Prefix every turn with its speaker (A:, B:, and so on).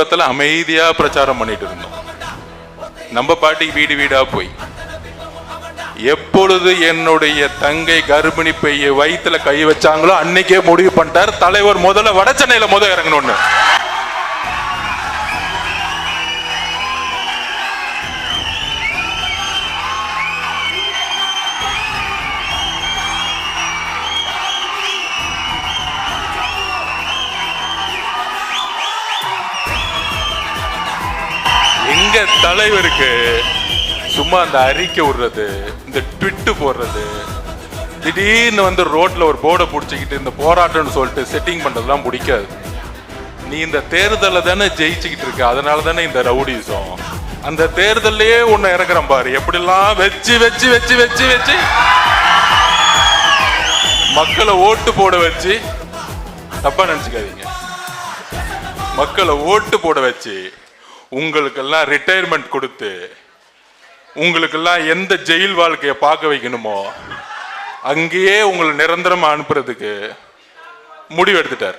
A: சமீபத்தில் அமைதியா பிரச்சாரம் பண்ணிட்டு இருந்தோம். நம்ம பாட்டிக்கு வீடு வீடா போய் எப்பொழுது என்னுடைய தங்கை கர்ப்பிணி பைய வயிற்றுல கை வச்சாங்களோ அன்னைக்கே முடிவு பண்ணிட்டார் தலைவர் முதல்ல வட சென்னையில இறங்கணும்னு. எங்க தலைவருக்கு சும்மா அந்த அறிக்கை விடுறது, இந்த ட்விட்டு போடுறது, திடீர்னு ரோட்ல ஒரு போர்டை பிடிச்சிக்கிட்டு இந்த போராட்டம்னு சொல்லிட்டு செட்டிங் பண்றதுலாம் பிடிக்காது. நீ இந்த தேர்தலை தானே ஜெயிச்சுக்கிட்டு இருக்க, அதனால தானே இந்த ரவுடிசம். அந்த தேர்தலையே ஒன்னு இறக்குறேன் பாரு, எப்படிலாம் வச்சு வச்சு வச்சு வச்சு வச்சு மக்களை ஓட்டு போட வச்சு, தப்பா நினைச்சுக்காதீங்க, மக்களை ஓட்டு போட வச்சு உங்களுக்கெல்லாம் ரிட்டையர்மெண்ட் கொடுத்து உங்களுக்கெல்லாம் எந்த ஜெயில் வாழ்க்கையை பார்க்க வைக்கணுமோ அங்கேயே உங்களை நிரந்தரமா அனுப்புறதுக்கு முடிவு எடுத்துட்டார்.